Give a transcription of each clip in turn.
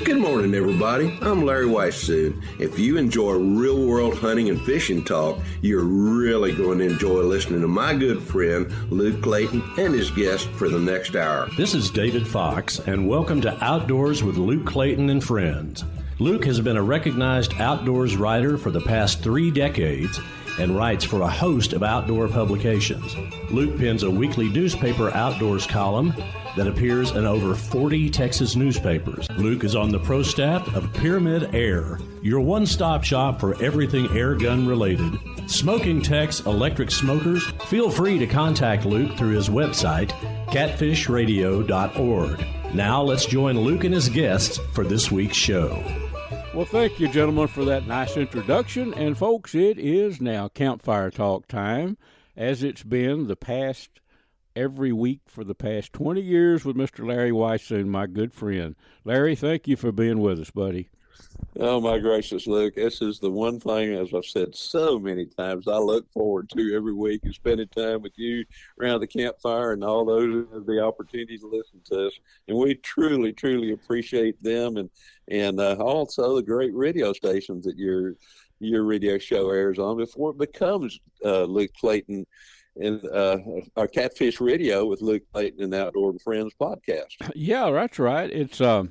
Good morning, everybody. I'm Larry Weishuhn. If you enjoy real-world hunting and fishing talk, you're really going to enjoy listening to my good friend, Luke Clayton, and his guest for the next hour. This is David Fox, and welcome to Outdoors with Luke Clayton and Friends. Luke has been a recognized outdoors writer for the past 3 decades and writes for a host of outdoor publications. Luke pens a weekly newspaper outdoors column that appears in over 40 Texas newspapers. Luke is on the pro staff of Pyramid Air, your one-stop shop for everything air gun related. Smoking techs, electric smokers, feel free to contact Luke through his website, catfishradio.org. Now let's join Luke and his guests for this week's show. Well, thank you, gentlemen, for that nice introduction. And, folks, it is now Campfire Talk time, as it's been the past every week for the past 20 years with Mr. Larry Weishuhn, my good friend. Larry, thank you for being with us, buddy. Oh, my gracious, Luke. This is the one thing, as I've said so many times, I look forward to every week is spending time with you around the campfire and all those who have the opportunity to listen to us. And we truly, truly appreciate them and also the great radio stations that your radio show airs on before it becomes Luke Clayton and our Catfish Radio with Luke Clayton and Outdoor Friends podcast. Yeah, that's right. It's I've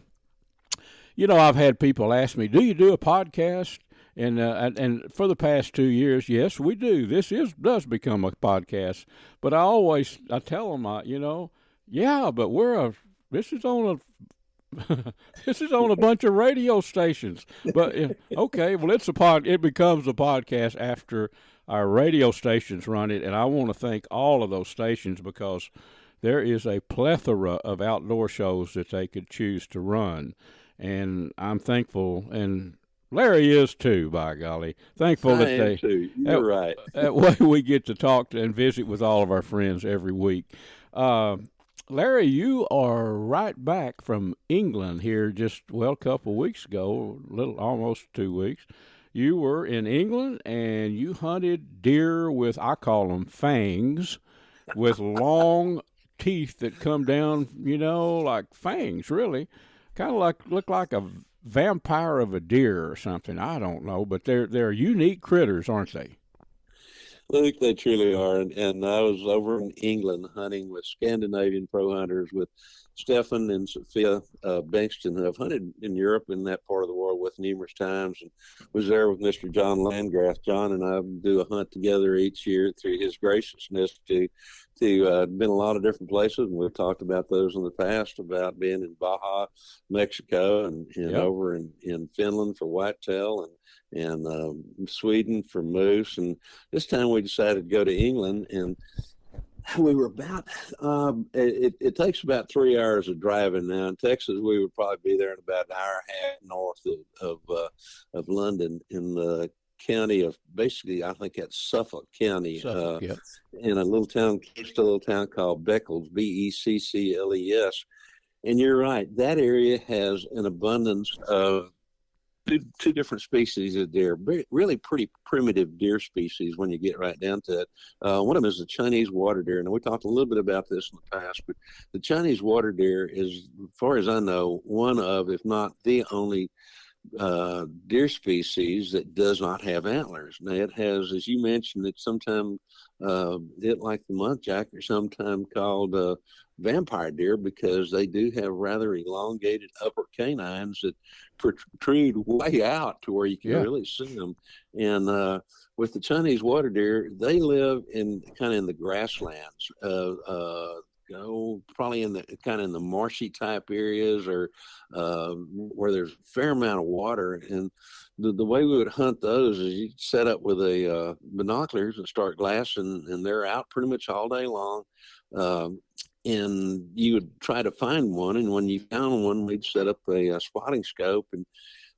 had people ask me, "Do you do a podcast?" And for the past 2 years, yes, we do. This does become a podcast. But I tell them, yeah, but this is on a bunch of radio stations. But okay, well, it becomes a podcast after our radio stations run it, and I want to thank all of those stations because there is a plethora of outdoor shows that they could choose to run, and I'm thankful, and Larry is too, by golly. Thankful that they too. You're right. That way we get to talk and visit with all of our friends every week. Larry, you are right back from England here just, a couple of weeks ago, almost 2 weeks. You were in England, and you hunted deer with, I call them fangs, with long teeth that come down, like fangs, really. Kind of look like a vampire of a deer or something. I don't know, but they're unique critters, aren't they? Luke, they truly are. And I was over in England hunting with Scandinavian pro hunters with Stefan and Sophia Bankston, who I've hunted in Europe in that part of the world with numerous times, and was there with Mr. John Landgraf. John and I do a hunt together each year through his graciousness to been a lot of different places, and we've talked about those in the past, about being in Baja, Mexico, and yep, over in Finland for whitetail, and Sweden for moose. And this time we decided to go to England, and we were about it takes about 3 hours of driving. Now in Texas we would probably be there in about an hour and a half north of London, in the county of, basically I think that's Suffolk County, Yep, in a little town called Beccles, Beccles. And you're right, that area has an abundance of two different species of deer, really pretty primitive deer species when you get right down to it. One of them is the Chinese water deer. And we talked a little bit about this in the past, but the Chinese water deer is, as far as I know, one of, if not the only deer species that does not have antlers. Now it has, as you mentioned, it's sometimes like the Muntjac, or sometimes called vampire deer, because they do have rather elongated upper canines that protrude way out to where you can really see them. And with the Chinese water deer, they live in the grasslands, probably in the marshy type areas, or where there's a fair amount of water. And the way we would hunt those is you set up with a binoculars and start glassing, and they're out pretty much all day long. And you would try to find one, and when you found one, we'd set up a spotting scope and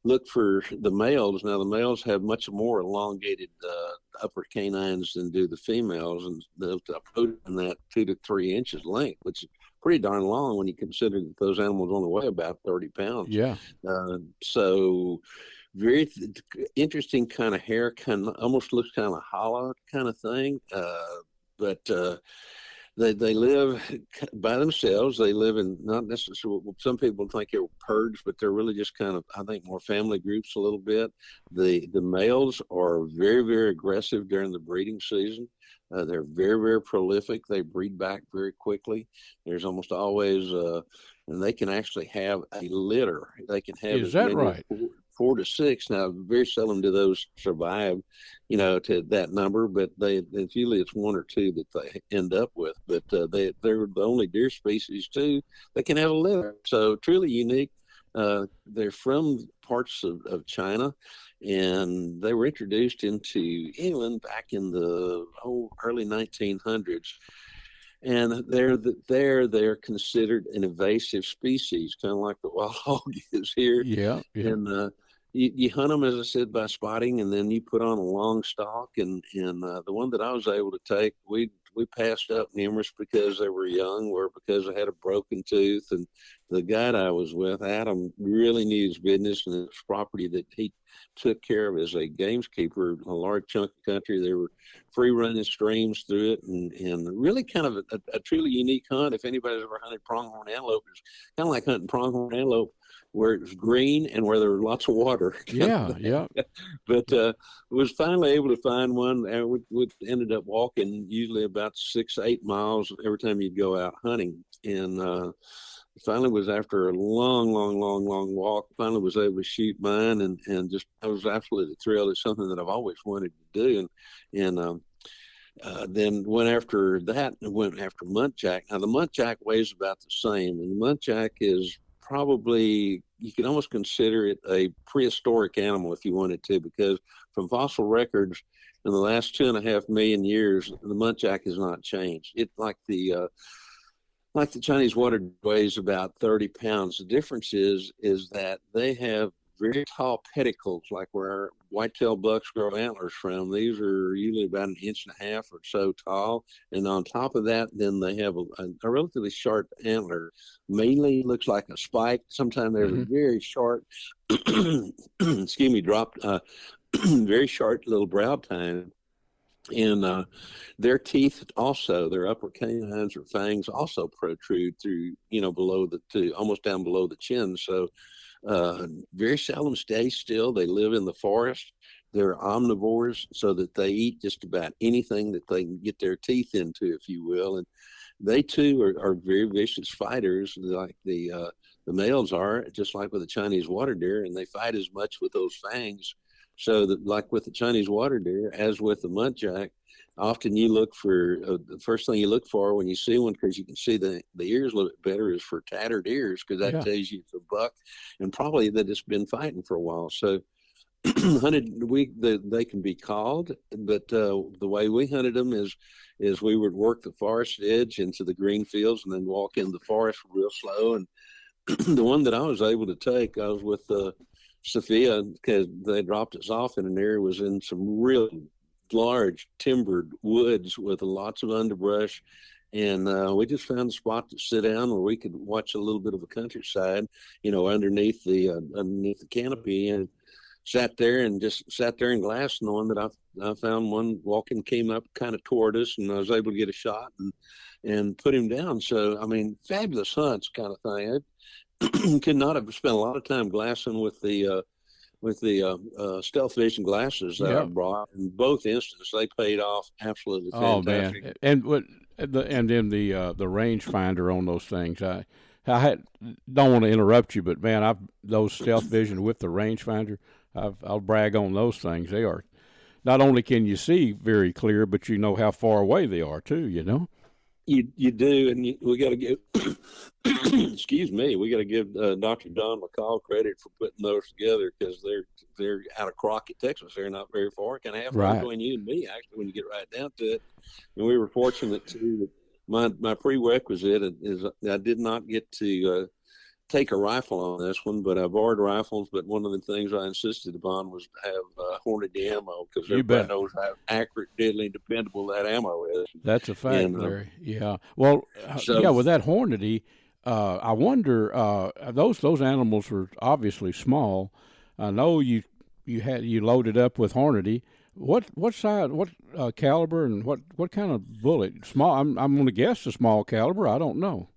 look for the males. Now the males have much more elongated upper canines than do the females, and they'll approach in that 2 to 3 inches length, which is pretty darn long when you consider that those animals only weigh about 30 pounds. Yeah. So very interesting kind of hair, almost looks kind of hollow kind of thing. But they live by themselves. They live in not necessarily, some people think they're herds, but they're really just kind of, I think, more family groups a little bit. The males are very, very aggressive during the breeding season. They're very, very prolific. They breed back very quickly. There's almost always, and they can actually have a litter. They can have Is that right? 4 to 6. Now, very seldom do those survive, to that number, but it's usually it's 1 or 2 that they end up with. But they're the only deer species too that can have a litter. So truly unique. They're from parts of China, and they were introduced into England back in the early 1900s. And they're considered an invasive species, kind of like the wild hog is here. Yeah. And you hunt them, as I said, by spotting, and then you put on a long stalk. And the one that I was able to take, we passed up numerous because they were young, or because I had a broken tooth. And the guide I was with, Adam, really knew his business, and his property that he took care of as a gameskeeper, a large chunk of country. There were free running streams through it, and really kind of a truly unique hunt. If anybody's ever hunted pronghorn antelope, it's kind of like hunting pronghorn antelope where it was green and where there was lots of water. Yeah. But was finally able to find one, and we ended up walking usually about 6 to 8 miles every time you'd go out hunting. And finally was, after a long walk, finally was able to shoot mine, and just, I was absolutely thrilled. It's something that I've always wanted to do. And then went after that, and went after Muntjac. Now the Muntjac weighs about the same, and the Muntjac is probably, you can almost consider it a prehistoric animal if you wanted to, because from fossil records in the last 2.5 million years, the Muntjac has not changed. It, like the Chinese water, weighs about 30 pounds. The difference is that they have very tall pedicles, like where our whitetail bucks grow antlers from. These are usually about 1.5 inches or so tall. And on top of that, then they have a relatively sharp antler. Mainly looks like a spike. Sometimes they're very sharp, excuse me, dropped, very sharp little brow tine. And their teeth also, their upper canines or fangs also protrude through, below almost down below the chin. So very seldom stay still. They live in the forest. They're omnivores, so that they eat just about anything that they can get their teeth into, if you will. And they too are very vicious fighters, like the males are, just like with the Chinese water deer, and they fight as much with those fangs. So that, like with the Chinese water deer, as with the Muntjac, often you look for, the first thing you look for when you see one, because you can see the ears a little bit better, is for tattered ears, because that tells you it's a buck, and probably that it's been fighting for a while. So hunted, they can be called, but the way we hunted them is we would work the forest edge into the green fields, and then walk in the forest real slow. And the one that I was able to take, I was with Sophia, because they dropped us off in an area, was in some really large timbered woods with lots of underbrush, and we just found a spot to sit down where we could watch a little bit of a countryside, underneath the canopy, and sat there and glassed. And the one that I found, one walking, came up kind of toward us, and I was able to get a shot and put him down. So, I mean, fabulous hunts kind of thing. I could not have spent a lot of time glassing with the stealth vision glasses that I brought. In both instances, they paid off absolutely fantastic. Oh man! And then the rangefinder on those things. I don't want to interrupt you, but man, those stealth vision with the rangefinder, I'll brag on those things. They are, not only can you see very clear, but you know how far away they are too. You do, and we got to give, excuse me, we got to give Dr. Don McCall credit for putting those together, because they're out of Crockett, Texas. They're not very far, kind of halfway between you and me, actually, when you get right down to it. And we were fortunate too that my prerequisite is I did not get to take a rifle on this one, but I borrowed rifles. But one of the things I insisted upon was to have Hornady ammo, because everybody knows how accurate, deadly, dependable that ammo is. That's a fact, Larry. Yeah. Well, with that Hornady, I wonder, those animals were obviously small. I know you loaded up with Hornady. What size, what caliber, and what kind of bullet? Small. I'm going to guess a small caliber. I don't know.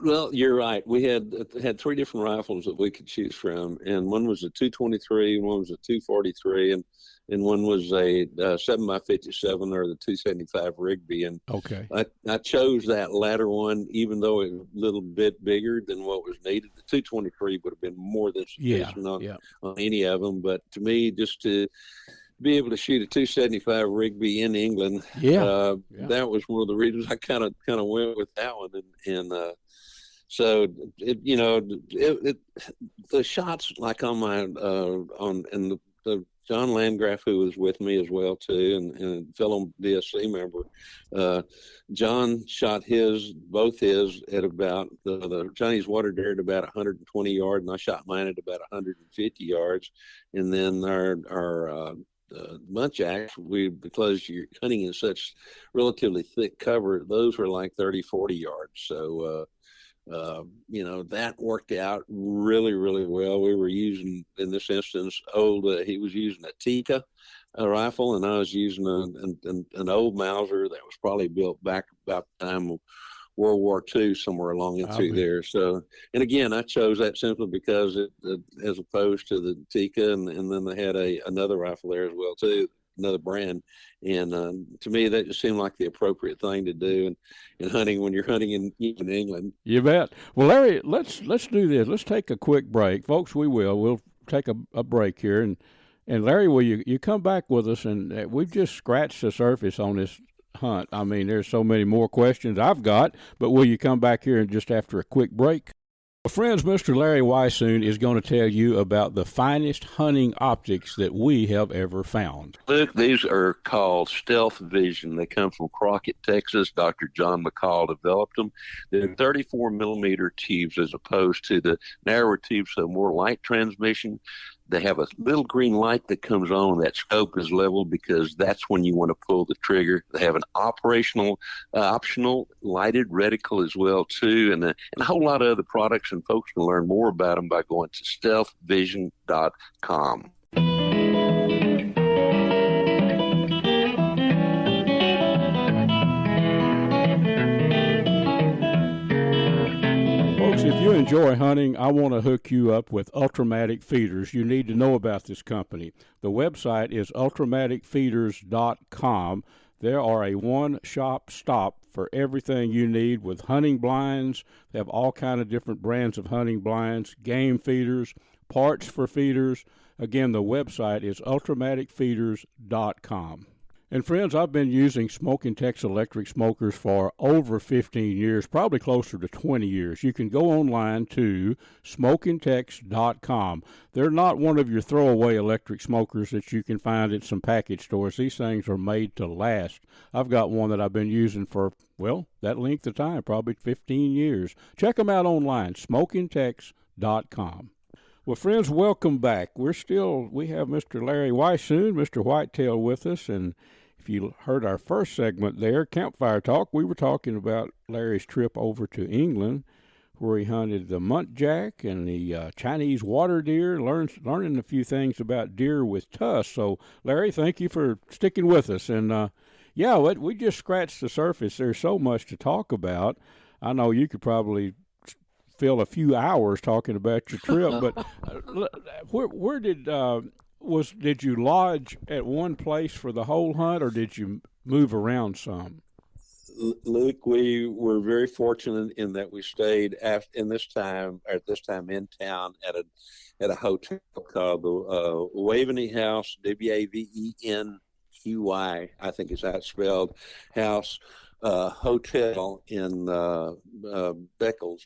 Well, you're right. We had three different rifles that we could choose from, and one was a 223, one was a 243, and one was a 7x57 or the 275 Rigby. And okay, I chose that latter one, even though it was a little bit bigger than what was needed. The 223 would have been more than sufficient on any of them. But to me, just to be able to shoot a 275 Rigby in England, that was one of the reasons I kind of went with that one. And so the shots, like on my and the John Landgraf, who was with me as well too, and fellow DSC member, John shot both his at about the Chinese water deer at about 120 yards, and I shot mine at about 150 yards, and then our Muntjac, because you're hunting in such relatively thick cover, those were like 30, 40 yards. So, that worked out really, really well. We were using, in this instance, he was using a Tika rifle, and I was using an old Mauser that was probably built back about the time of World War II, somewhere along in through there. So, and again, I chose that simply because as opposed to the Tika, and then they had another rifle there as well too, another brand. And to me, that just seemed like the appropriate thing to do in hunting when you're hunting in England. You bet. Well, Larry, let's do this. Let's take a quick break, folks. We'll take a break here, and Larry, will you come back with us? And we've just scratched the surface on this hunt. I mean, there's so many more questions I've got, but will you come back here and just after a quick break? Well, friends, Mr. Larry Weishuhn is going to tell you about the finest hunting optics that we have ever found. Luke, these are called Stealth Vision. They come from Crockett, Texas. Dr. John McCall developed them. They're 34 millimeter tubes as opposed to the narrower tubes, so more light transmission. They have a little green light that comes on. That scope is level because that's when you want to pull the trigger. They have an optional lighted reticle as well too, and a whole lot of other products. And folks can learn more about them by going to stealthvision.com. If you enjoy hunting, I want to hook you up with Ultramatic Feeders. You need to know about this company. The website is ultramaticfeeders.com. They are a one-shop stop for everything you need with hunting blinds. They have all kind of different brands of hunting blinds, game feeders, parts for feeders. Again, the website is ultramaticfeeders.com. And friends, I've been using Smoking Tex electric smokers for over 15 years, probably closer to 20 years. You can go online to smokingtex.com. They're not one of your throwaway electric smokers that you can find at some package stores. These things are made to last. I've got one that I've been using for, that length of time, probably 15 years. Check them out online, smokingtex.com. Well, friends, welcome back. We have Mr. Larry Weishuhn, Mr. Whitetail with us, and if you heard our first segment there, Campfire Talk, we were talking about Larry's trip over to England where he hunted the Muntjac and the Chinese water deer, learning a few things about deer with tusks. So, Larry, thank you for sticking with us. And, we just scratched the surface. There's so much to talk about. I know you could probably fill a few hours talking about your trip, but where did you lodge at one place for the whole hunt, or did you move around some? Luke, we were very fortunate in that we stayed at this time in town at a hotel called the Waveney House, Wavenqy, I think is how it's spelled, house. Hotel in Beccles,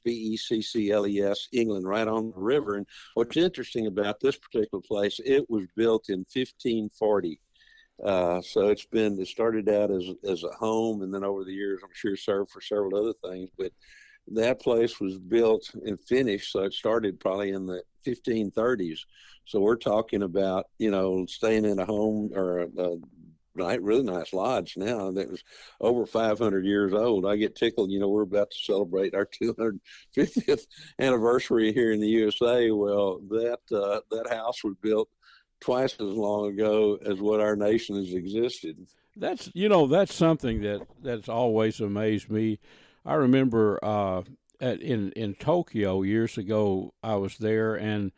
Beccles, England, right on the river. And what's interesting about this particular place, it was built in 1540. So it started out as a home, and then over the years, I'm sure served for several other things. But that place was built and finished, so it started probably in the 1530s. So we're talking about, staying in a home or a really nice lodge now that was over 500 years old. I get tickled. We're about to celebrate our 250th anniversary here in the USA. Well, that house was built twice as long ago as what our nation has existed. That's something that's always amazed me. I remember in Tokyo years ago, I was there, and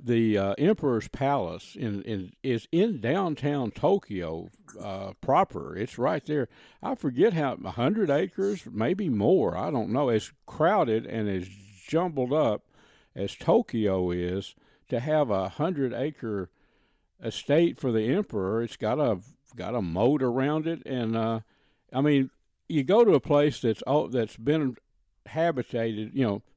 the Emperor's Palace is in downtown Tokyo proper. It's right there. I forget 100 acres, maybe more. I don't know. As crowded and as jumbled up as Tokyo is, to have 100-acre estate for the Emperor, it's got a moat around it, and I mean, you go to a place that's been habitated.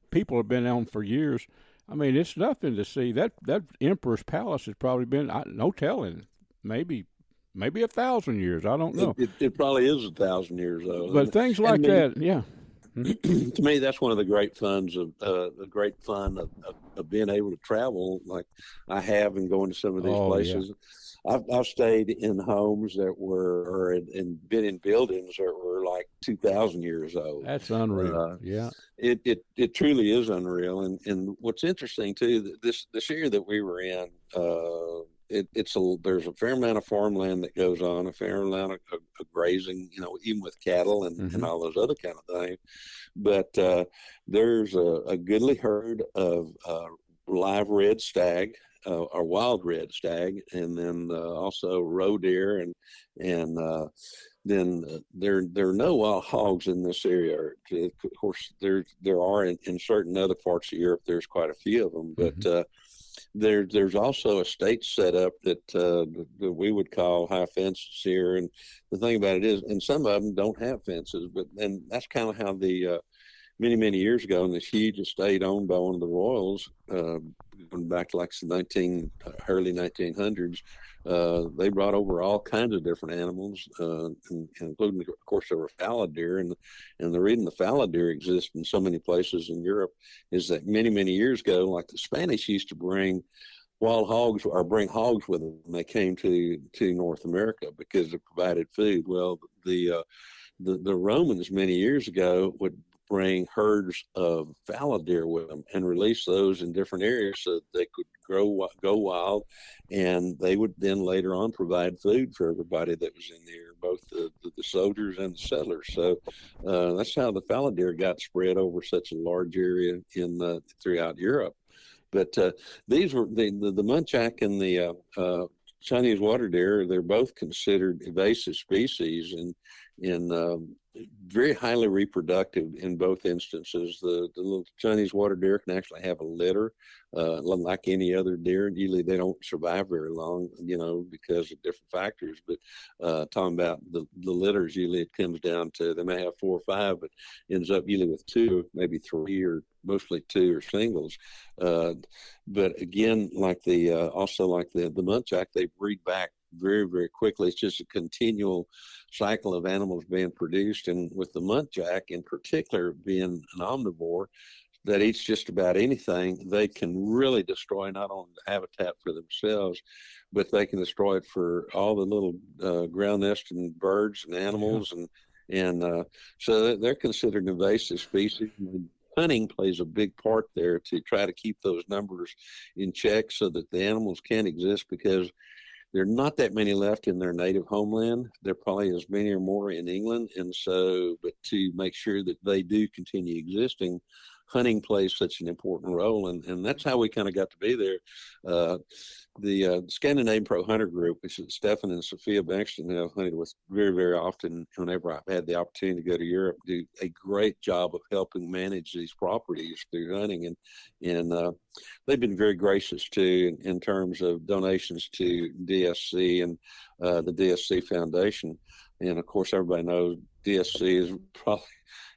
People have been on for years. I mean, it's nothing to see. That Emperor's Palace has probably been, no telling, maybe 1,000 years. I don't know. It probably is 1,000 years old. But things like that, yeah. To me, that's one of the great fun of being able to travel, like I have, and going to some of these places. Yeah. I've stayed in homes that were, and been in buildings that were like 2,000 years old. That's unreal. Yeah, it truly is unreal. And what's interesting too, this area that we were in, there's a fair amount of farmland that goes on, a fair amount of grazing, even with cattle and all those other kind of things. But there's a goodly herd of live red stag, or wild red stag, and then also roe deer, and then there are no wild hogs in this area. Of course, there are in certain other parts of Europe. There's quite a few of them, but there's also a state set up that we would call high fences here. And the thing about it is, and some of them don't have fences, and that's kind of how the many years ago, in this huge estate owned by one of the royals, going back to like the early 1900s, they brought over all kinds of different animals, including, of course, there were fallow deer. And the reason the fallow deer exist in so many places in Europe is that many years ago, like the Spanish used to bring wild hogs, or bring hogs with them when they came to North America, because it provided food. Well, the Romans many years ago would bring herds of fallow deer with them and release those in different areas so that they could go wild, and they would then later on provide food for everybody that was in there, both the soldiers and the settlers. So that's how the fallow deer got spread over such a large area throughout Europe. But these were the Muntjac and the Chinese water deer. They're both considered invasive species, and very highly reproductive in both instances. The little Chinese water deer can actually have a litter, like any other deer. Usually they don't survive very long, because of different factors. But talking about the litters, usually it comes down to, they may have 4 or 5, but ends up usually with 2, maybe 3, or mostly 2 or singles. But again, like the Muntjac, they breed back very quickly. It's just a continual cycle of animals being produced. And with the Muntjac in particular, being an omnivore that eats just about anything, they can really destroy not only the habitat for themselves, but they can destroy it for all the little ground nesting birds and animals. And so they're considered invasive species. Hunting plays a big part there to try to keep those numbers in check so that the animals can exist, because there are not that many left in their native homeland. There are probably as many or more in England. And so, but to make sure that they do continue existing, hunting plays such an important role. And that's how we kind of got to be there. The Scandinavian Pro Hunter Group, which is Stefan and Sophia Bengtsson, who I've hunted with very often whenever I've had the opportunity to go to Europe, do a great job of helping manage these properties through hunting. And they've been very gracious too in terms of donations to DSC and the DSC Foundation. And of course, everybody knows DSC is probably,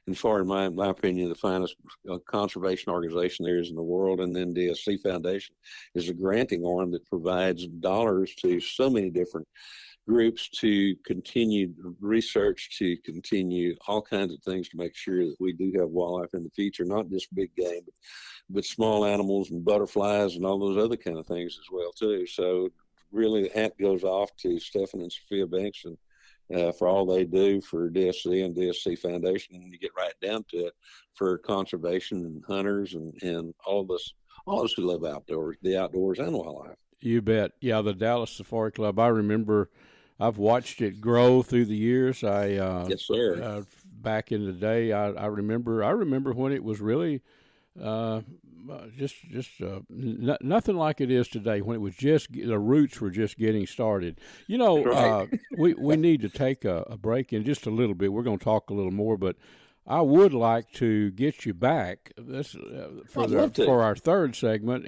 in far in my opinion, the finest conservation organization there is in the world. And then DSC Foundation is a granting arm that provides dollars to so many different groups to continue research, to continue all kinds of things to make sure that we do have wildlife in the future, not just big game, but small animals and butterflies and all those other kind of things as well too. So really the hat goes off to Stefan and Sophia Bengtsson for all they do for DSC and DSC Foundation. And you get right down to it, for conservation and hunters and all all of us who love the outdoors and wildlife. You bet. Yeah, the Dallas Safari Club. I remember I've watched it grow through the years. Yes, sir. Back in the day, I remember when it was really nothing like it is today, when it was just the roots were just getting started. Right. We need to take a break in just a little bit. We're going to talk a little more, but I would like to get you back for our third segment,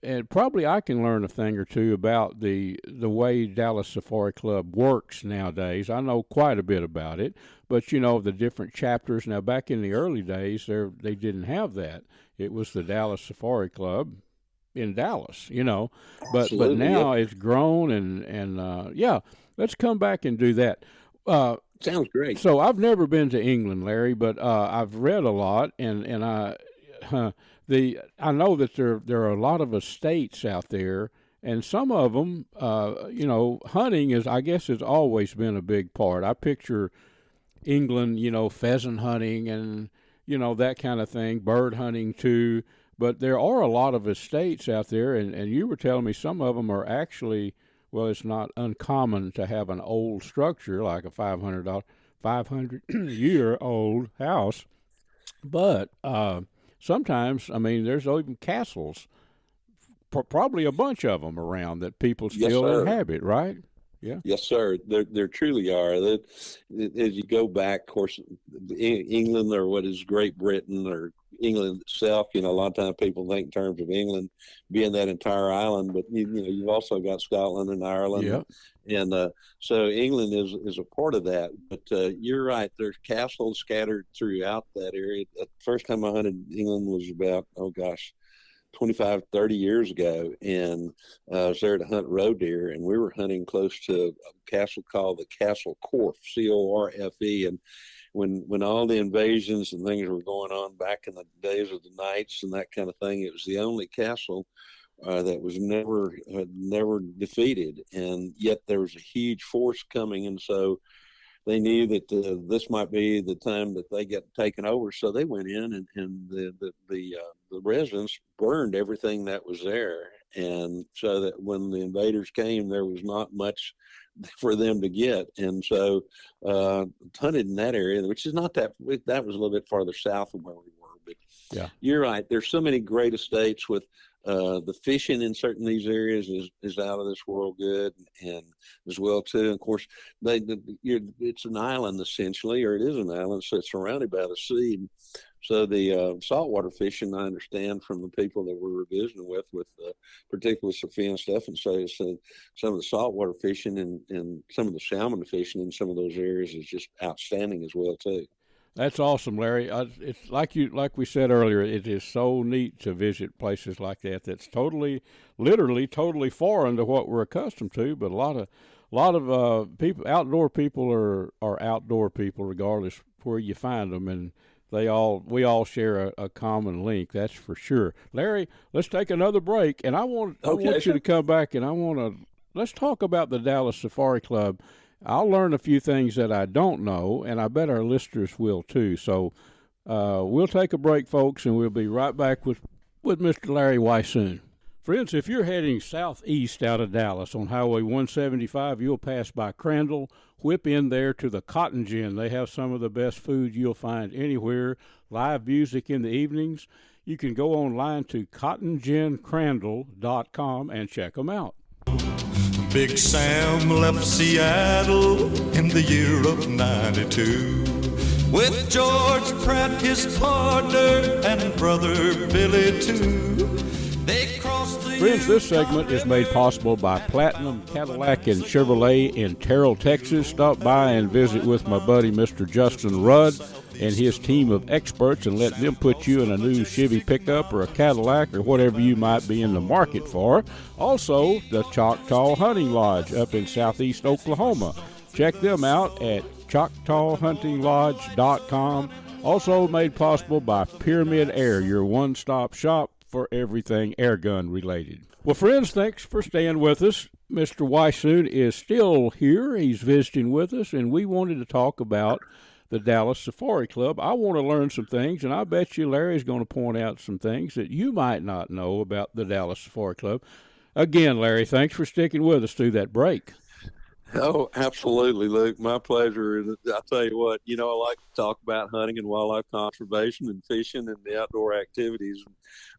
and probably I can learn a thing or two about the way Dallas Safari Club works nowadays. I know quite a bit about it, but the different chapters. Now, back in the early days, they didn't have that. It was the Dallas Safari Club in Dallas, but now it's grown, and let's come back and do that. Sounds great. So I've never been to England, Larry, but I've read a lot, and I know that there are a lot of estates out there, and some of them, hunting has always been a big part. I picture England, pheasant hunting and that kind of thing, bird hunting too. But there are a lot of estates out there, and you were telling me some of them are actually. Well, it's not uncommon to have an old structure like a 500-year-old house, but sometimes, there's even castles, probably a bunch of them around that people still inhabit, right? Yeah. Yes, sir. There truly are. As you go back, of course, England, or what is Great Britain, or England itself, a lot of times people think in terms of England being that entire island, but you've also got Scotland and Ireland, and so England is a part of that. But you're right, there's castles scattered throughout that area. The first time I hunted England was about 25, 30 years ago, and I was there to hunt roe deer, and we were hunting close to a castle called the Castle Corfe, Corfe, and when all the invasions and things were going on back in the days of the knights and that kind of thing, it was the only castle that was never defeated, and yet there was a huge force coming, and so they knew that this might be the time that they get taken over. So they went in, and the residents burned everything that was there, and so that when the invaders came, there was not much for them to get, and so hunted in that area, which is not that was a little bit farther south of where we were. But yeah, you're right. There's so many great estates with. The fishing in certain these areas is out of this world good, and as well too. And of course, it's an island essentially, or it is an island, so it's surrounded by the sea. So the saltwater fishing, I understand from the people that we were visiting with particularly Sophia and stuff, and so some of the saltwater fishing and some of the salmon fishing in some of those areas is just outstanding as well too. That's awesome, Larry. It's like we said earlier. It is so neat to visit places like that. That's literally totally foreign to what we're accustomed to. But a lot of people, outdoor people, are outdoor people, regardless where you find them, and we all share a common link. That's for sure. Larry, let's take another break, and I want you to come back, and let's talk about the Dallas Safari Club. I'll learn a few things that I don't know, and I bet our listeners will too. So we'll take a break, folks, and we'll be right back with Mr. Larry Weishuhn. Friends, if you're heading southeast out of Dallas on Highway 175, you'll pass by Crandall, whip in there to the Cotton Gin. They have some of the best food you'll find anywhere, live music in the evenings. You can go online to cottongincrandall.com and check them out. Big Sam left Seattle in the year of 92 with George Pratt, his partner, and brother Billy too. They crossed the Friends, this segment is made possible by Platinum Cadillac and Chevrolet in Terrell, Texas. Stop by and visit with my buddy Mr. Justin Rudd and his team of experts, and let them put you in a new Chevy pickup or a Cadillac or whatever you might be in the market for. Also, the Choctaw Hunting Lodge up in southeast Oklahoma. Check them out at ChoctawHuntingLodge.com. Also made possible by Pyramid Air, your one-stop shop for everything airgun related. Well, friends, thanks for staying with us. Mr. Weishuhn is still here. He's visiting with us, and we wanted to talk about the Dallas Safari Club. I want to learn some things, and I bet you Larry's going to point out some things that you might not know about the Dallas Safari Club. Again, Larry, thanks for sticking with us through that break. Oh, absolutely, Luke. My pleasure. And I'll tell you what, I like to talk about hunting and wildlife conservation and fishing and the outdoor activities.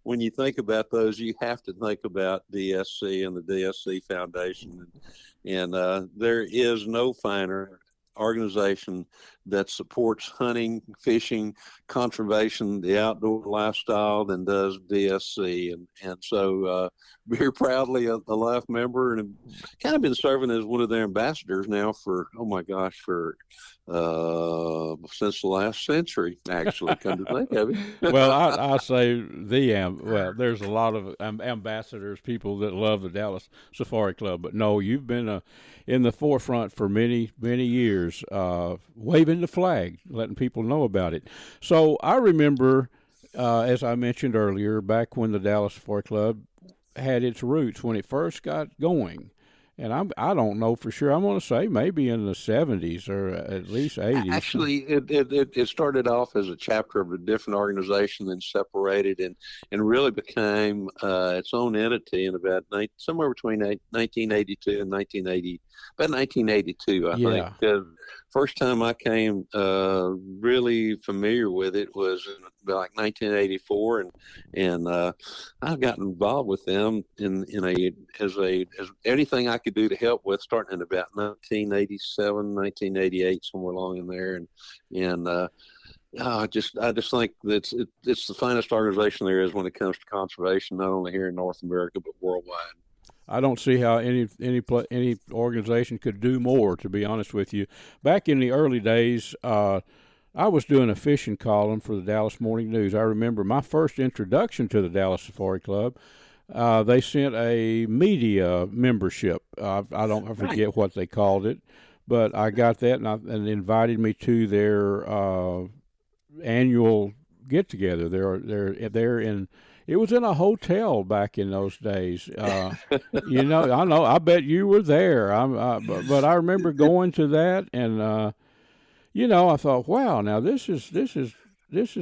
When you think about those, you have to think about DSC and the DSC Foundation. And there is no finer organization that supports hunting, fishing, conservation, the outdoor lifestyle than does DSC. And so we're proudly a life member, and have kind of been serving as one of their ambassadors now for since the last century, actually, come to think of it. Well, I say there's a lot of ambassadors, people that love the Dallas Safari Club, but no, you've been in the forefront for many, many years, waving the flag, letting people know about it. So I remember, as I mentioned earlier, back when the Dallas Safari Club had its roots, when it first got going. And I don't know for sure. I'm going to say maybe in the 70s or at least 80s. Actually, it started off as a chapter of a different organization, then separated and really became its own entity in about somewhere between 1982 and 1982, I think. First time I came really familiar with it was in like 1984, and I got involved with them as anything I could do to help with, starting in about 1987, 1988, somewhere along in there, I just think that it's the finest organization there is when it comes to conservation, not only here in North America but worldwide. I don't see how any organization could do more, to be honest with you. Back in the early days, I was doing a fishing column for the Dallas Morning News. I remember my first introduction to the Dallas Safari Club. They sent a media membership. I forget what they called it, but I got that, and invited me to their annual get together. They're in. It was in a hotel back in those days. I know. I bet you were there. But I remember going to that, and I thought, wow, now this is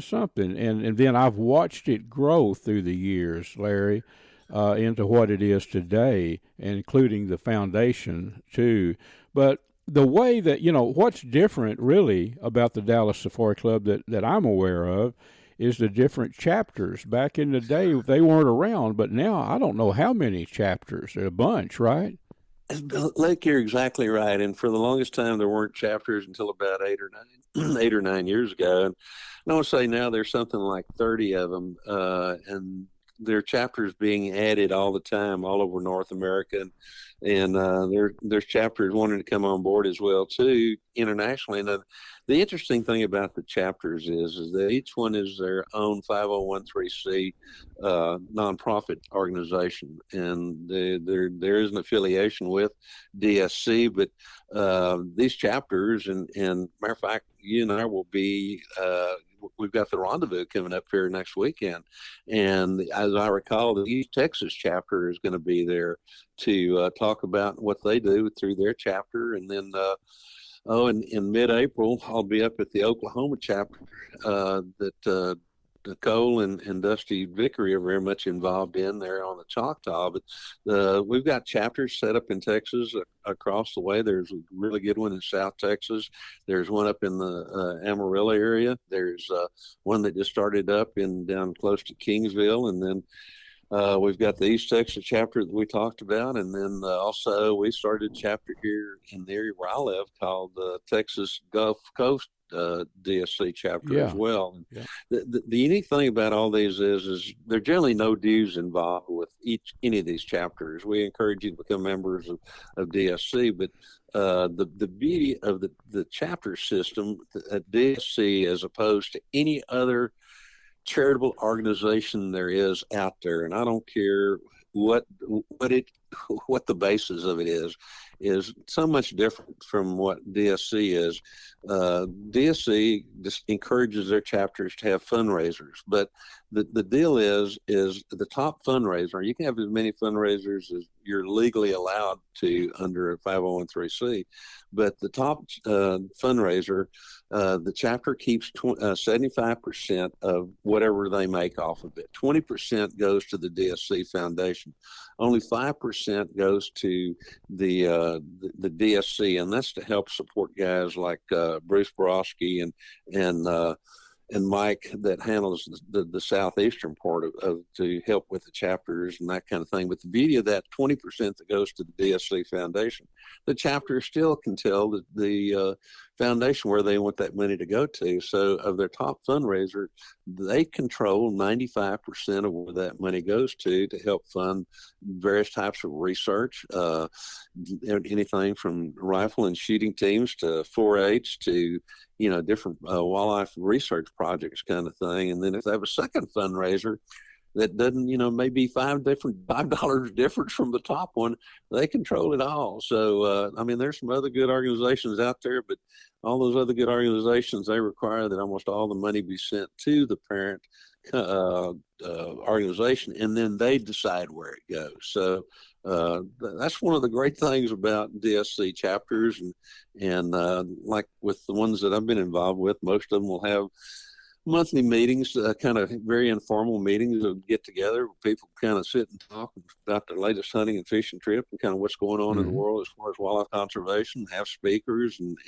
something. And then I've watched it grow through the years, Larry, into what it is today, including the foundation too. But the way that what's different really about the Dallas Safari Club that I'm aware of is the different chapters. Back in the day, they weren't around, but now I don't know how many chapters. There's a bunch, right? Luke, you're exactly right. And for the longest time, there weren't chapters until about 8 or 9 years ago. And I want to say now there's something like 30 of them, and there are chapters being added all the time, all over North America. And there's chapters wanting to come on board as well, too, internationally. And the interesting thing about the chapters is that each one is their own 501c nonprofit organization, and there is an affiliation with DSC. But these chapters, and matter of fact, you and I will be. We've got the rendezvous coming up here next weekend, and as I recall, the East Texas chapter is going to be there to talk about what they do through their chapter, and then. In mid-April, I'll be up at the Oklahoma chapter that Nicole and Dusty Vickery are very much involved in there on the Choctaw. But we've got chapters set up in Texas across the way. There's a really good one in South Texas. There's one up in the Amarillo area. There's one that just started up down close to Kingsville, and then we've got the East Texas chapter that we talked about, and then also we started a chapter here in the area where I live called the Texas Gulf Coast DSC chapter as well. Yeah. The unique thing about all these is there are generally no dues involved with any of these chapters. We encourage you to become members of DSC, but the beauty of the chapter system at DSC, as opposed to any other charitable organization there is out there, and I don't care what the basis of it is so much different from what DSC is. DSC just encourages their chapters to have fundraisers, but the deal is the top fundraiser. You can have as many fundraisers as you're legally allowed to under a 501(c), but the top fundraiser, the chapter keeps 75% of whatever they make off of it. 20% goes to the DSC Foundation. Only 5% goes to the DSC, and that's to help support guys like Bruce Borowski and Mike that handles the southeastern part of to help with the chapters and that kind of thing. But the beauty of that 20% that goes to the DSC Foundation, the chapter still can tell the foundation where they want that money to go to. So of their top fundraiser, they control 95% of where that money goes to help fund various types of research, anything from rifle and shooting teams to 4-H to different wildlife research projects kind of thing. And then if they have a second fundraiser that doesn't, maybe $5 difference from the top one, they control it all. So, there's some other good organizations out there, but all those other good organizations, they require that almost all the money be sent to the parent organization, and then they decide where it goes. So that's one of the great things about DSC chapters, and like with the ones that I've been involved with, most of them will have monthly meetings, kind of very informal meetings of get together where people kind of sit and talk about their latest hunting and fishing trip and kind of what's going on in the world as far as wildlife conservation, have speakers and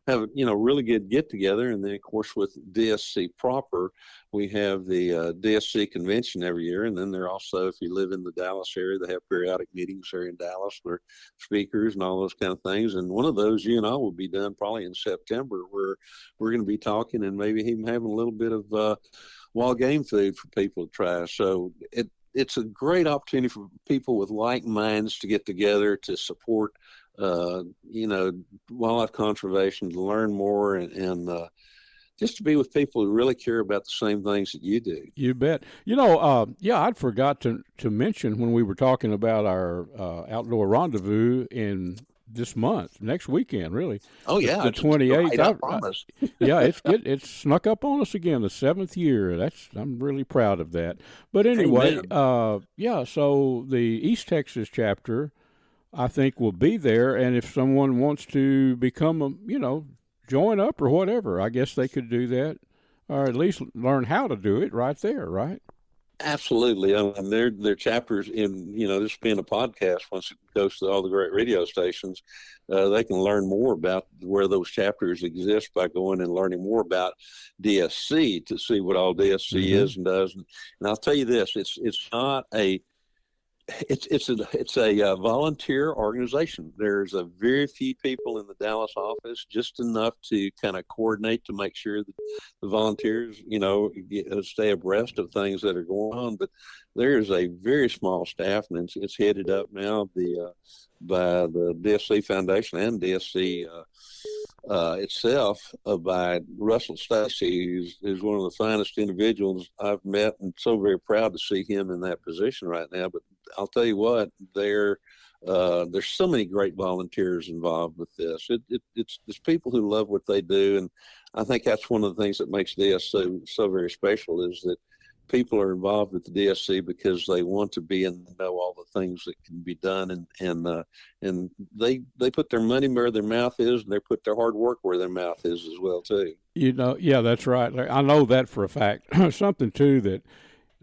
have, really good get together. And then of course with DSC proper, we have the DSC convention every year. And then there also, if you live in the Dallas area, they have periodic meetings here in Dallas for speakers and all those kind of things. And one of those, will be done probably in September, where we're going to be talking and maybe even having a little bit of wild game food for people to try. So it's a great opportunity for people with like minds to get together to support, wildlife conservation, to learn more and just to be with people who really care about the same things that you do. You bet. I'd forgot to mention when we were talking about our outdoor rendezvous in this month, next weekend, really. Oh yeah, the 28th. I promise. It's snuck up on us again, the 7th year. I'm really proud of that. But anyway, so the East Texas chapter, I think, will be there, and if someone wants to become join up or whatever, I guess they could do that, or at least learn how to do it right there, right? Absolutely. Their chapters in, this being a podcast, once it goes to all the great radio stations, they can learn more about where those chapters exist by going and learning more about DSC to see what all DSC is and does. And I'll tell you this, it's not it's a volunteer organization. There's a very few people in the Dallas office, just enough to kind of coordinate to make sure that the volunteers, stay abreast of things that are going on. But there is a very small staff, and it's headed up now by the DSC Foundation and DSC itself by Russell Stacy, who's one of the finest individuals I've met, and so very proud to see him in that position right now. But I'll tell you what, there's so many great volunteers involved with this. It's people who love what they do, and I think that's one of the things that makes DSC so very special, is that people are involved with the DSC because they want to be and know all the things that can be done, and they put their money where their mouth is, and they put their hard work where their mouth is as well too. That's right. I know that for a fact. Something too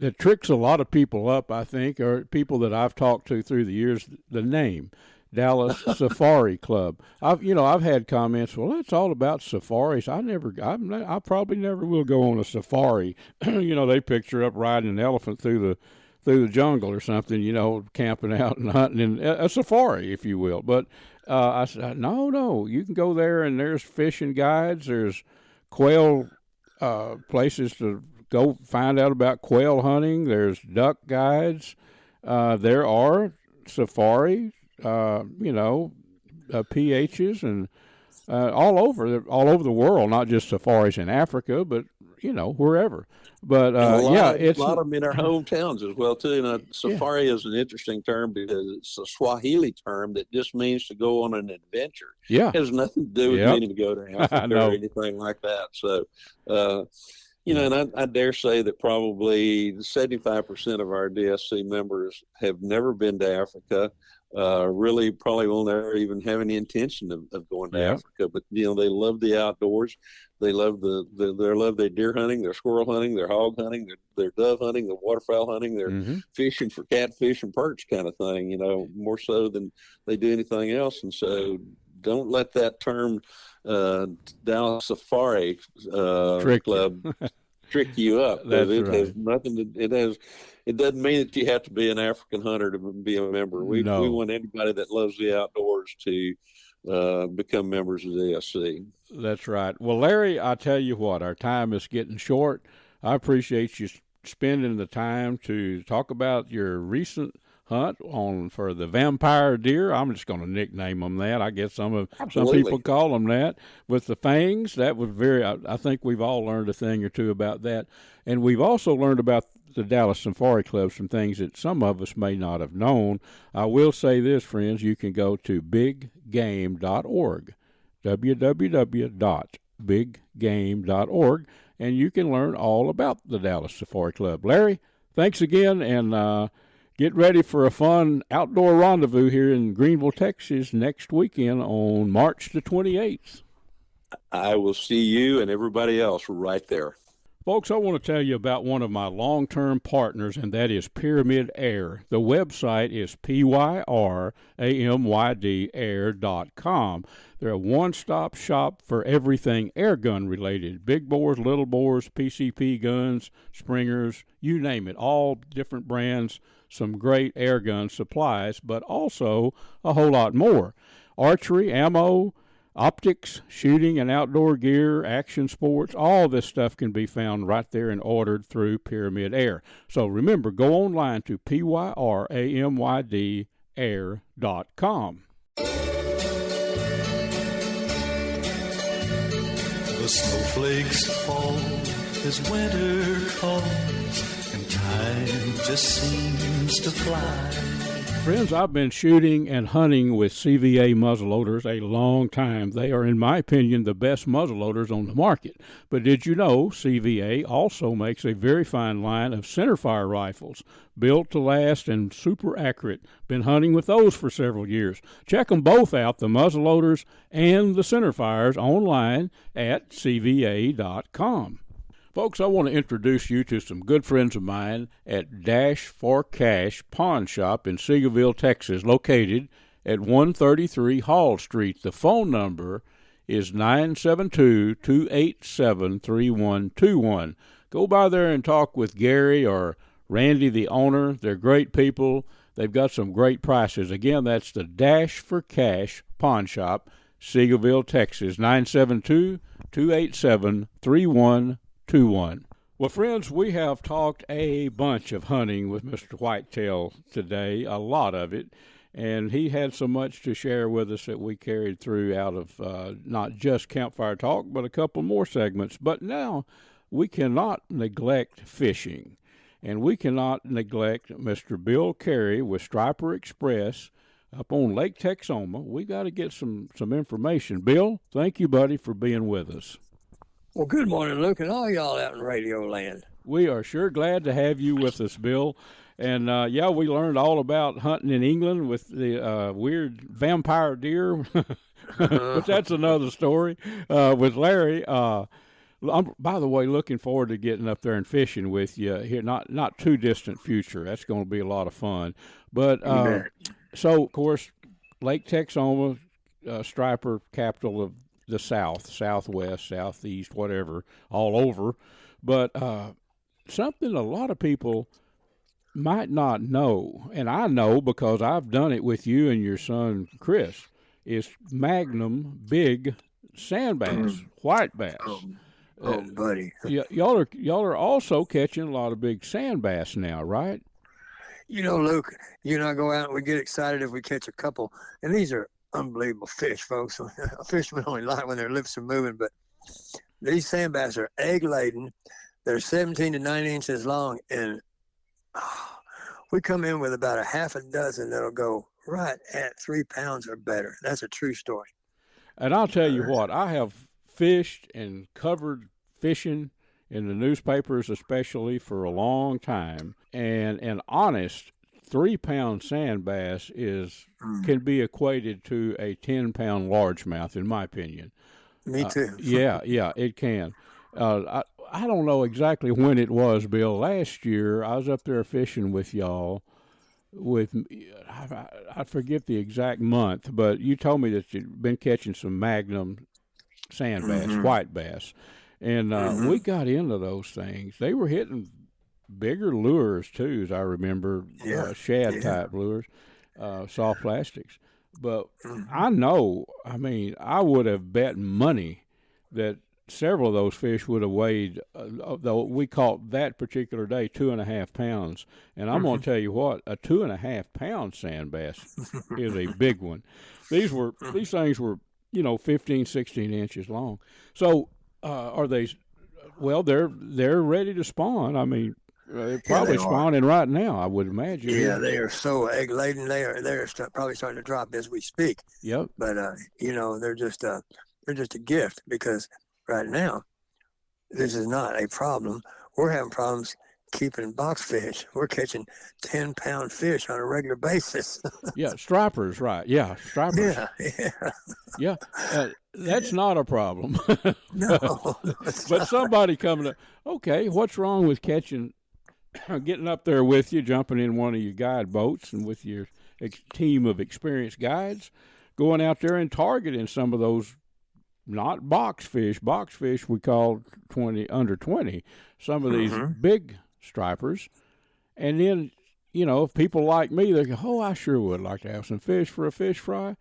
that tricks a lot of people up, I think, or people that I've talked to through the years, the name Dallas Safari Club. I've had comments, well, it's all about safaris. I probably never will go on a safari. They picture up riding an elephant through the jungle or something, camping out and hunting, in a safari, if you will. But I said, no, you can go there, and there's fishing guides, there's quail places to go find out about quail hunting, there's duck guides, there are safari PHs and all over the world, not just safaris in Africa, but wherever. But a it's lot of them in our hometowns as well too. Safari is an interesting term because it's a Swahili term that just means to go on an adventure. Yeah, it has nothing to do with meaning to go to Africa or anything like that. So, and I dare say that probably 75% of our DSC members have never been to Africa. Really probably will never even have any intention of going to Africa, but they love the outdoors. They love their deer hunting, their squirrel hunting, their hog hunting, their dove hunting, their waterfowl hunting, their fishing for catfish and perch kind of thing, more so than they do anything else. And so don't let that term Dallas Safari Club trick you up. Has nothing to, it doesn't mean that you have to be an African hunter to be a member. We want anybody that loves the outdoors to become members of the DSC. That's right. Well, Larry, I tell you what, our time is getting short. I appreciate you spending the time to talk about your recent hunt for the vampire deer. I'm just going to nickname them that. I guess some people call them that. With the fangs, that was I think we've all learned a thing or two about that. And we've also learned about the Dallas Safari Club, some things that some of us may not have known. I will say this, friends, you can go to biggame.org, www.biggame.org, and you can learn all about the Dallas Safari Club. Larry, thanks again, and get ready for a fun outdoor rendezvous here in Greenville, Texas next weekend on March the 28th. I will see you and everybody else right there. Folks, I want to tell you about one of my long-term partners, and that is Pyramid Air. The website is pyrmydair.com. They're a one-stop shop for everything airgun related. Big bores, little bores, PCP guns, springers, you name it. All different brands, some great airgun supplies, but also a whole lot more. Archery, ammo, optics, shooting and outdoor gear, action sports, all this stuff can be found right there and ordered through Pyramid Air. So remember, go online to pyrmydair.com. The snowflakes fall as winter comes, and time just seems to fly. Friends, I've been shooting and hunting with CVA muzzleloaders a long time. They are, in my opinion, the best muzzleloaders on the market. But did you know CVA also makes a very fine line of centerfire rifles, built to last and super accurate? Been hunting with those for several years. Check them both out, the muzzleloaders and the centerfires, online at cva.com. Folks, I want to introduce you to some good friends of mine at Dash for Cash Pawn Shop in Seagoville, Texas, located at 133 Hall Street. The phone number is 972-287-3121. Go by there and talk with Gary or Randy, the owner. They're great people. They've got some great prices. Again, that's the Dash for Cash Pawn Shop, Seagoville, Texas, 972-287-3121. Well, friends, we have talked a bunch of hunting with Mr. Whitetail today, a lot of it, and he had so much to share with us that we carried through out of not just Campfire Talk, but a couple more segments. But now we cannot neglect fishing, and we cannot neglect Mr. Bill Carey with Striper Express up on Lake Texoma. We got to get some information. Bill, thank you, buddy, for being with us. Well, good morning, Luke, and all y'all out in radio land. We are sure glad to have you with us, Bill. And, we learned all about hunting in England with the weird vampire deer, but that's another story. With Larry, I'm, by the way, looking forward to getting up there and fishing with you here, not too distant future. That's going to be a lot of fun. But so, of course, Lake Texoma, striper capital of the South, Southwest, Southeast, whatever, all over. But something a lot of people might not know, and I know because I've done it with you and your son, Chris, is Magnum big sand bass, white bass. Buddy. Y'all are also catching a lot of big sand bass now, right? You know, Luke, you and I go out and we get excited if we catch a couple, and these are unbelievable fish, folks. A fisherman only lie when their lips are moving, but These sand bass are egg laden. They're 17 to 9 inches long, and we come in with about a half a dozen that'll go right at 3 pounds or better. That's a true story. And I'll tell you what, I have fished and covered fishing in the newspapers, especially, for a long time. And an honest 3-pound sand bass can be equated to a 10-pound largemouth, in my opinion. Me too. Yeah, it can. I don't know exactly when it was, Bill. Last year, I was up there fishing with y'all. I forget the exact month, but you told me that you'd been catching some Magnum sand bass, white bass, and we got into those things. They were hitting bigger lures too, as I remember, shad type lures, soft plastics. But I would have bet money that several of those fish would have weighed, though we caught that particular day 2.5 pounds. And I'm going to tell you what, a 2.5 pound sand bass is a big one. These things were, 15, 16 inches long. So are they? Well, they're ready to spawn. I mean, they're probably spawning right now, I would imagine. Yeah, they are so egg laden. They're probably starting to drop as we speak. Yep. But they're just a gift, because right now this is not a problem. We're having problems keeping box fish. We're catching 10-pound fish on a regular basis. Yeah, stripers, right? Yeah, stripers. Yeah. That's not a problem. No. But somebody coming up, okay, what's wrong with getting up there with you, jumping in one of your guide boats and with your team of experienced guides, going out there and targeting some of those not box fish we call under 20, some of these big stripers. And then, if people like me, they go, oh, I sure would like to have some fish for a fish fry.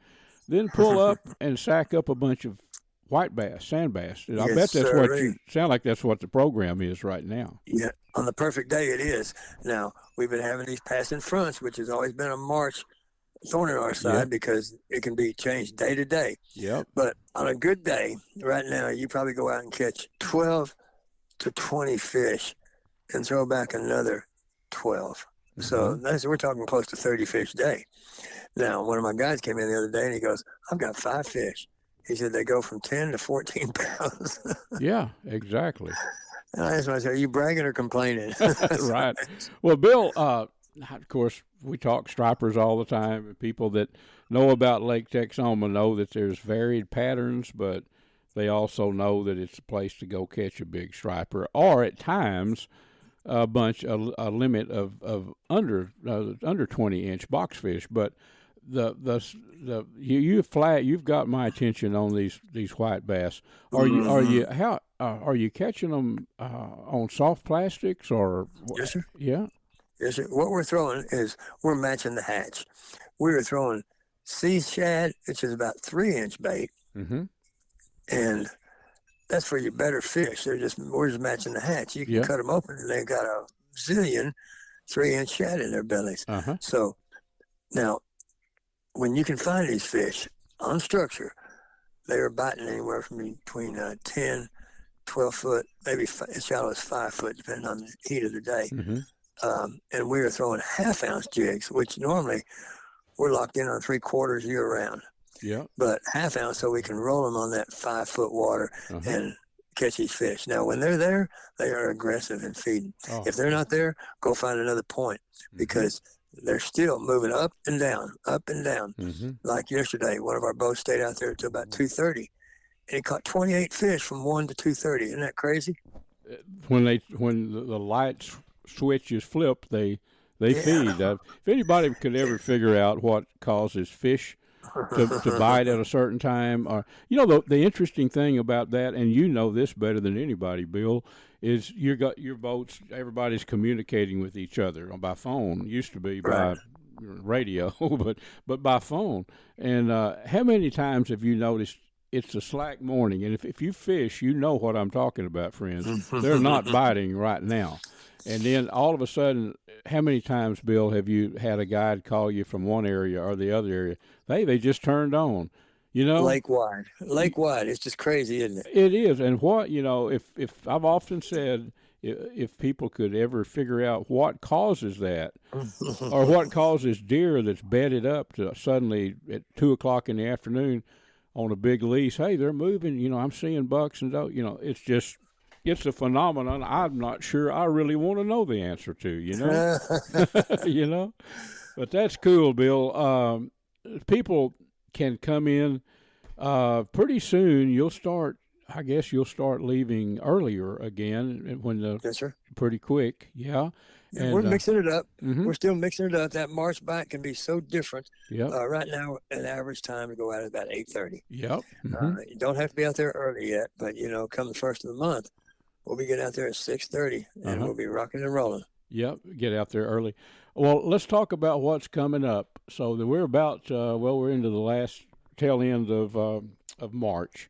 Then pull up and sack up a bunch of white bass, sand bass. I bet that's what the program is right now. Yeah, on the perfect day it is. Now, we've been having these passing fronts, which has always been a march thorn in our side, because it can be changed day to day. Yep. But on a good day, right now, you probably go out and catch 12 to 20 fish and throw back another 12. So we're talking close to 30 fish a day. Now, one of my guys came in the other day and he goes, I've got 5 fish. He said they go from 10 to 14 pounds. Yeah, exactly. And I asked myself, are you bragging or complaining? Right. Well, Bill, of course, we talk stripers all the time, and people that know about Lake Texoma know that there's varied patterns, but they also know that it's a place to go catch a big striper, or at times a limit of under 20-inch boxfish. But you've got my attention on these white bass. Are you catching them on soft plastics or? Yes, sir. Yeah. Yes, sir. What we're throwing is we're matching the hatch. We were throwing sea shad, which is about 3-inch bait, and that's for your better fish. We're just matching the hatch. You can cut them open, and they've got a zillion 3-inch shad in their bellies. So now, when you can find these fish on structure, they are biting anywhere from between 10, 12 foot, maybe as shallow as 5 foot, depending on the heat of the day. And we are throwing half-ounce jigs, which normally we're locked in on 3/4 year-round. Yeah. But half-ounce, so we can roll them on that 5-foot water and catch these fish. Now, when they're there, they are aggressive and feeding. If they're not there, go find another point, because they're still moving up and down. Like yesterday, one of our boats stayed out there until about 2:30, and it caught 28 fish from 1 to 2:30. Isn't that crazy? When the lights switches flip, they feed. If anybody could ever figure out what causes fish to bite at a certain time, or the interesting thing about that, and you know this better than anybody, Bill, is you got your boats. Everybody's communicating with each other by phone. Used to be by radio, but by phone. And how many times have you noticed? It's a slack morning, and if you fish, you know what I'm talking about, friends. They're not biting right now. And then all of a sudden, how many times, Bill, have you had a guide call you from one area or the other area? Hey, they just turned on. You know, lake wide. It's just crazy, isn't it? it is. And what, if I've often said, if people could ever figure out what causes that, or what causes deer that's bedded up to suddenly at 2:00 in the afternoon on a big lease, hey, they're moving. I'm seeing bucks and it's a phenomenon. I'm not sure I really want to know the answer to. But that's cool, Bill. People can come in pretty soon. You'll start leaving earlier again when Yes, sir. pretty quick. Yeah. And, we're mixing it up. mhm. We're still mixing it up. That march back can be so different. Yep. Right now, an average time to go out is about 8:30. Yep. Mhm. You don't have to be out there early yet, but come the first of the month, we'll be getting out there at 6:30, and we'll be rocking and rolling. Yep, get out there early. Well, let's talk about what's coming up. So we're about we're into the last tail end of March.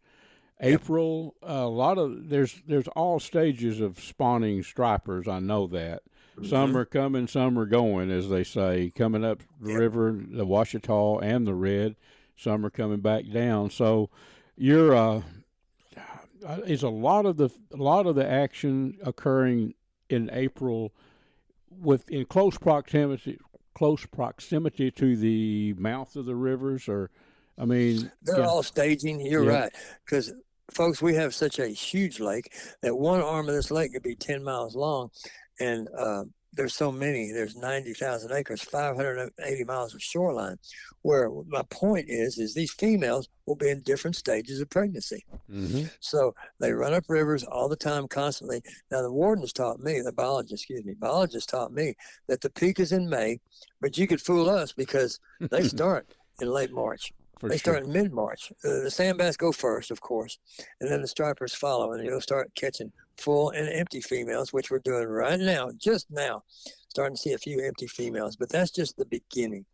April, a lot of there's all stages of spawning stripers. I know that. Some are coming, some are going, as they say, coming up the river, the Ouachita and the Red. Some are coming back down. So you're is a lot of the action occurring in April in close proximity to the mouth of the rivers, or they're all staging. You're right, because folks, we have such a huge lake that one arm of this lake could be 10 miles long, and there's so many. There's 90,000 acres, 580 miles of shoreline. Where my point is these females will be in different stages of pregnancy. So they run up rivers all the time, constantly. Now the biologist taught me that the peak is in May, but you could fool us because they start in late March. They start in mid-March. The sand bass go first, of course, and then the stripers follow, and you'll start catching full and empty females, which we're doing right now, just now, starting to see a few empty females. But that's just the beginning,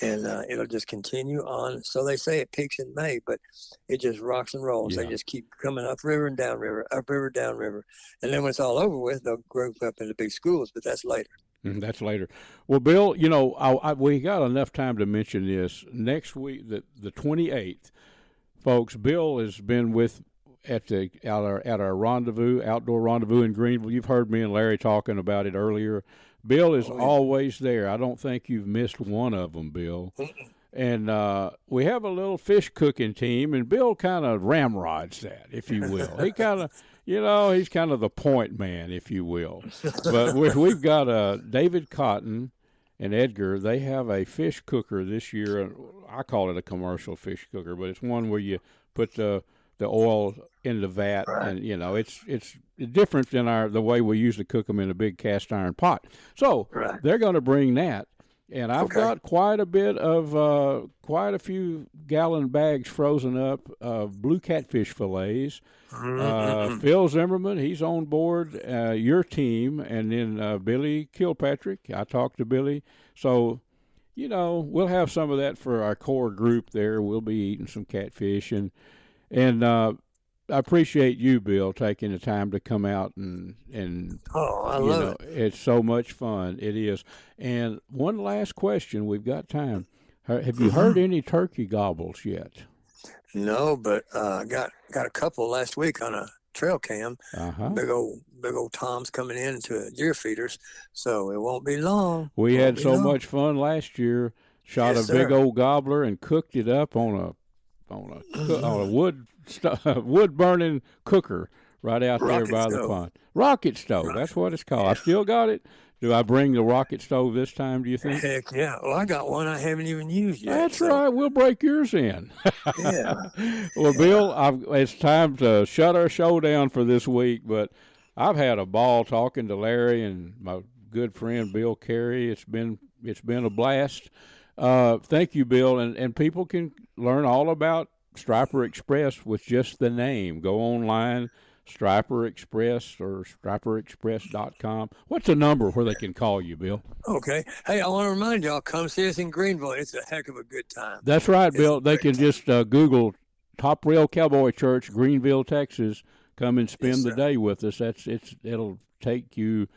and it'll just continue on. So they say it peaks in May, but it just rocks and rolls. They just keep coming up river and down river, up river, down river. And then when it's all over with, they'll group up into big schools, but that's later. That's later. Well, Bill, we got enough time to mention this. Next week, the 28th, folks, Bill has been at our rendezvous, outdoor rendezvous in Greenville. You've heard me and Larry talking about it earlier. Bill is always there. I don't think you've missed one of them, Bill. And we have a little fish cooking team, and Bill kind of ramrods that, if you will. He kind of, he's kind of the point man, if you will. But we've got David Cotton and Edgar. They have a fish cooker this year. I call it a commercial fish cooker, but it's one where you put the oil in the vat, and it's different than the way we usually cook them in a big cast iron pot. So they're going to bring that. And I've got quite a few gallon bags frozen up of blue catfish fillets. Phil Zimmerman, he's on board your team, and then Billy Kilpatrick. I talked to Billy. So, we'll have some of that for our core group there. We'll be eating some catfish. And I appreciate you, Bill, taking the time to come out and I love it. It's so much fun. It is. And one last question. We've got time. Have you heard any turkey gobbles yet? No, but got a couple last week on a trail cam. Big old toms coming into deer feeders, so it won't be long. We had so much fun last year. Shot a big old gobbler and cooked it up on a wood burning cooker right out there by the pond. Rocket stove. That's what it's called. I still got it. Do I bring the rocket stove this time, do you think? Heck yeah. Well, I got one I haven't even used yet. That's right. We'll break yours in. Yeah. Well, Bill, it's time to shut our show down for this week, but I've had a ball talking to Larry and my good friend Bill Carey. It's been a blast. Thank you, Bill. And people can learn all about Striper Express with just the name. Go online, Striper Express or striperexpress.com. What's the number where they can call you, Bill? Okay. Hey, I want to remind y'all, come see us in Greenville. It's a heck of a good time. That's right, Bill. They can just Google Top Rail Cowboy Church, Greenville, Texas. Come and spend the day with us. It'll take you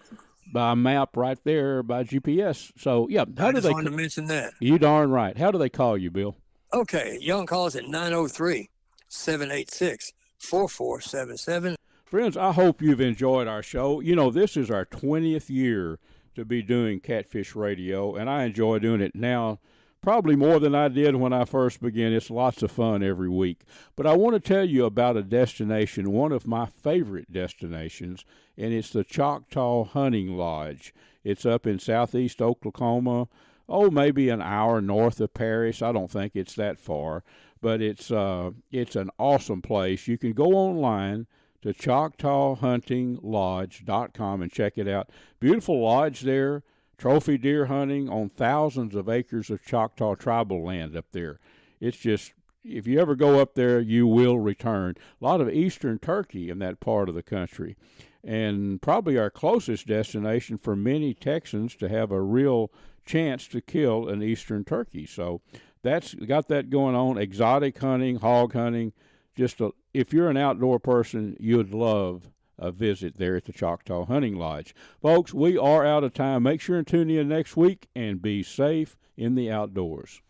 by map right there by GPS. So, yeah. I just wanted to mention that. You darn right. How do they call you, Bill? Okay, y'all can call us at 903-786-4477. Friends, I hope you've enjoyed our show. You know, this is our 20th year to be doing Catfish Radio, and I enjoy doing it now probably more than I did when I first began. It's lots of fun every week. But I want to tell you about a destination, one of my favorite destinations, and it's the Choctaw Hunting Lodge. It's up in southeast Oklahoma, maybe an hour north of Paris. I don't think it's that far, but it's an awesome place. You can go online to ChoctawHuntingLodge.com and check it out. Beautiful lodge there. Trophy deer hunting on thousands of acres of Choctaw tribal land up there. It's just, if you ever go up there, you will return. A lot of eastern turkey in that part of the country. And probably our closest destination for many Texans to have a real chance to kill an eastern turkey. So that's got that going on. Exotic hunting, hog hunting. If you're an outdoor person, you'd love a visit there at the Choctaw Hunting Lodge. Folks, we are out of time. Make sure and tune in next week and be safe in the outdoors.